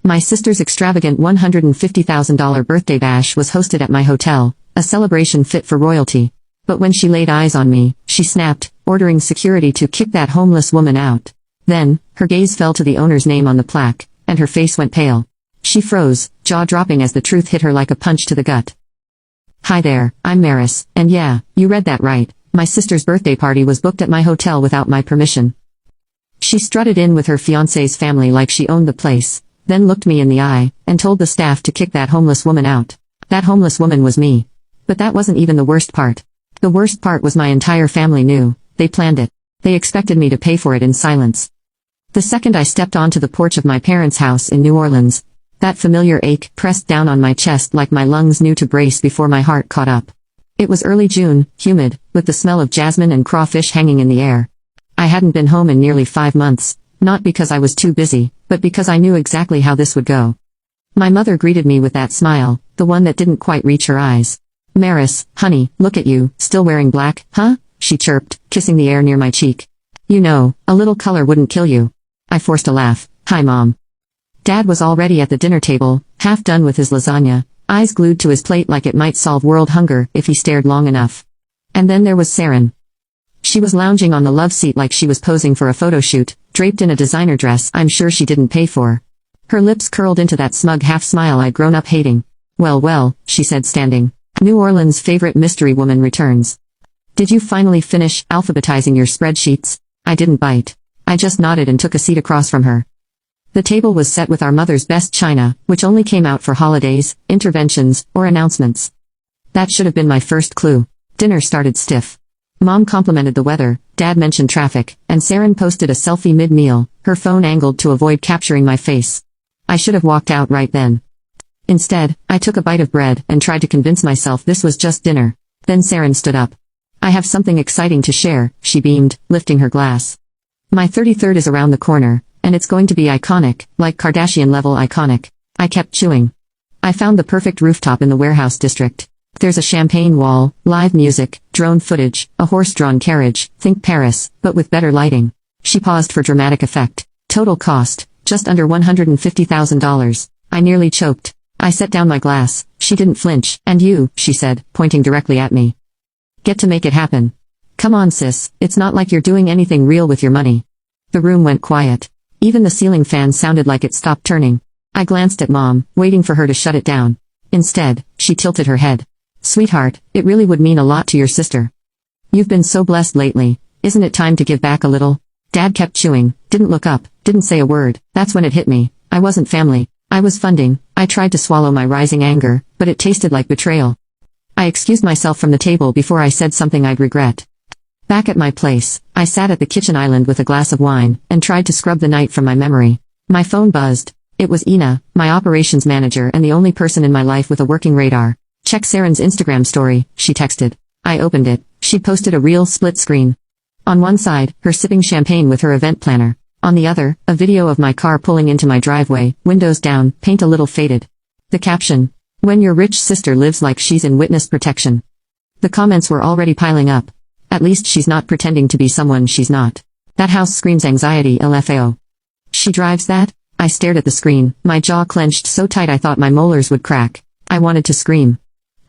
My sister's extravagant $150,000 birthday bash was hosted at my hotel, a celebration fit for royalty. But when she laid eyes on me, she snapped, ordering security to kick that homeless woman out. Then, her gaze fell to the owner's name on the plaque, and her face went pale. She froze, jaw dropping as the truth hit her like a punch to the gut. Hi there, I'm Maris, and yeah, you read that right. My sister's birthday party was booked at my hotel without my permission. She strutted in with her fiancé's family like she owned the place, then looked me in the eye, and told the staff to kick that homeless woman out. That homeless woman was me. But that wasn't even the worst part. The worst part was my entire family knew. They planned it. They expected me to pay for it in silence. The second I stepped onto the porch of my parents' house in New Orleans, that familiar ache pressed down on my chest like my lungs knew to brace before my heart caught up. It was early June, humid, with the smell of jasmine and crawfish hanging in the air. I hadn't been home in nearly 5 months, not because I was too busy, but because I knew exactly how this would go. My mother greeted me with that smile, the one that didn't quite reach her eyes. Maris, honey, look at you, still wearing black, huh? She chirped, kissing the air near my cheek. You know, a little color wouldn't kill you. I forced a laugh. Hi, Mom. Dad was already at the dinner table, half done with his lasagna, eyes glued to his plate like it might solve world hunger if he stared long enough. And then there was Saren. She was lounging on the love seat like she was posing for a photo shoot, draped in a designer dress I'm sure she didn't pay for. Her lips curled into that smug half-smile I'd grown up hating. Well, she said standing. New Orleans' favorite mystery woman returns. Did you finally finish alphabetizing your spreadsheets? I didn't bite. I just nodded and took a seat across from her. The table was set with our mother's best china, which only came out for holidays, interventions, or announcements. That should have been my first clue. Dinner started stiff. Mom complimented the weather, Dad mentioned traffic, and Saren posted a selfie mid-meal, her phone angled to avoid capturing my face. I should have walked out right then. Instead, I took a bite of bread and tried to convince myself this was just dinner. Then Saren stood up. I have something exciting to share, she beamed, lifting her glass. My 33rd is around the corner, and it's going to be iconic, like Kardashian-level iconic. I kept chewing. I found the perfect rooftop in the warehouse district. There's a champagne wall, live music, drone footage, a horse-drawn carriage, think Paris, but with better lighting. She paused for dramatic effect. Total cost, just under $150,000. I nearly choked. I set down my glass. She didn't flinch. And you, she said, pointing directly at me. Get to make it happen. Come on sis, it's not like you're doing anything real with your money. The room went quiet. Even the ceiling fan sounded like it stopped turning. I glanced at Mom, waiting for her to shut it down. Instead, she tilted her head. Sweetheart, it really would mean a lot to your sister. You've been so blessed lately, isn't it time to give back a little? Dad kept chewing, didn't look up, didn't say a word. That's when it hit me. I wasn't family. I was funding. I tried to swallow my rising anger, but it tasted like betrayal. I excused myself from the table before I said something I'd regret. Back at my place, I sat at the kitchen island with a glass of wine, and tried to scrub the night from my memory. My phone buzzed. It was Ina, my operations manager and the only person in my life with a working radar. Check Saren's Instagram story, she texted. I opened it. She posted a real split screen. On one side, her sipping champagne with her event planner. On the other, a video of my car pulling into my driveway, windows down, paint a little faded. The caption: when your rich sister lives like she's in witness protection. The comments were already piling up. At least she's not pretending to be someone she's not. That house screams anxiety LFAO. She drives that? I stared at the screen, my jaw clenched so tight I thought my molars would crack. I wanted to scream.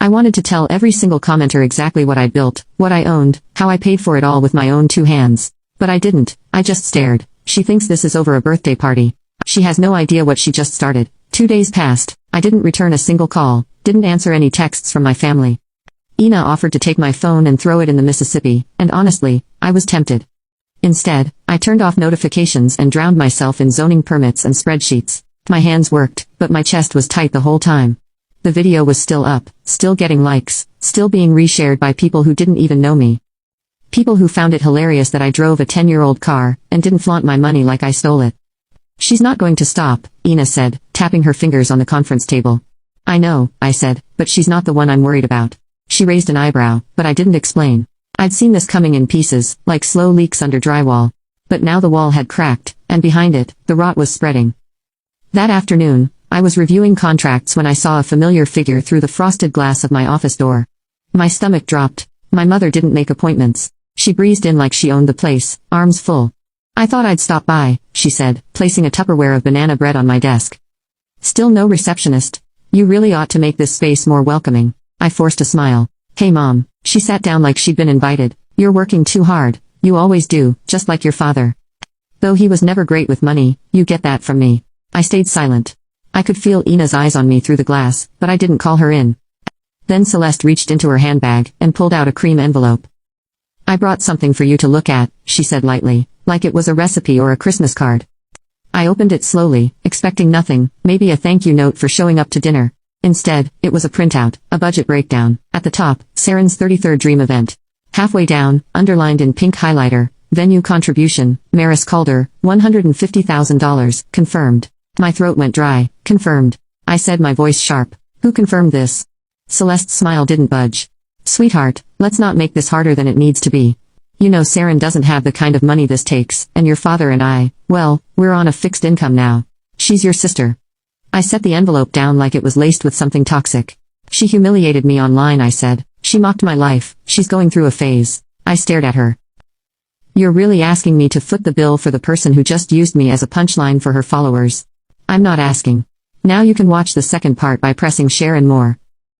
I wanted to tell every single commenter exactly what I'd built, what I owned, how I paid for it all with my own 2 hands. But I didn't. I just stared. She thinks this is over a birthday party. She has no idea what she just started. 2 days passed. I didn't return a single call, didn't answer any texts from my family. Ina offered to take my phone and throw it in the Mississippi, and honestly, I was tempted. Instead, I turned off notifications and drowned myself in zoning permits and spreadsheets. My hands worked, but my chest was tight the whole time. The video was still up, still getting likes, still being reshared by people who didn't even know me. People who found it hilarious that I drove a 10-year-old car, and didn't flaunt my money like I stole it. She's not going to stop, Ina said, tapping her fingers on the conference table. I know, I said, but she's not the one I'm worried about. She raised an eyebrow, but I didn't explain. I'd seen this coming in pieces, like slow leaks under drywall. But now the wall had cracked, and behind it, the rot was spreading. That afternoon, I was reviewing contracts when I saw a familiar figure through the frosted glass of my office door. My stomach dropped. My mother didn't make appointments. She breezed in like she owned the place, arms full. I thought I'd stop by, she said, placing a Tupperware of banana bread on my desk. Still no receptionist. You really ought to make this space more welcoming. I forced a smile. Hey Mom. She sat down like she'd been invited. You're working too hard. You always do, just like your father. Though he was never great with money, you get that from me. I stayed silent. I could feel Ina's eyes on me through the glass, but I didn't call her in. Then Celeste reached into her handbag and pulled out a cream envelope. I brought something for you to look at, she said lightly, like it was a recipe or a Christmas card. I opened it slowly, expecting nothing, maybe a thank you note for showing up to dinner. Instead, it was a printout, a budget breakdown. At the top, Saren's 33rd dream event. Halfway down, underlined in pink highlighter, venue contribution, Maris Calder, $150,000, confirmed. My throat went dry. Confirmed. I said, my voice sharp. Who confirmed this? Celeste's smile didn't budge. Sweetheart, let's not make this harder than it needs to be. You know Saren doesn't have the kind of money this takes, and your father and I, well, we're on a fixed income now. She's your sister. I set the envelope down like it was laced with something toxic. She humiliated me online, I said. She mocked my life. She's going through a phase. I stared at her. You're really asking me to foot the bill for the person who just used me as a punchline for her followers. I'm not asking. Now you can watch the second part by pressing share and more.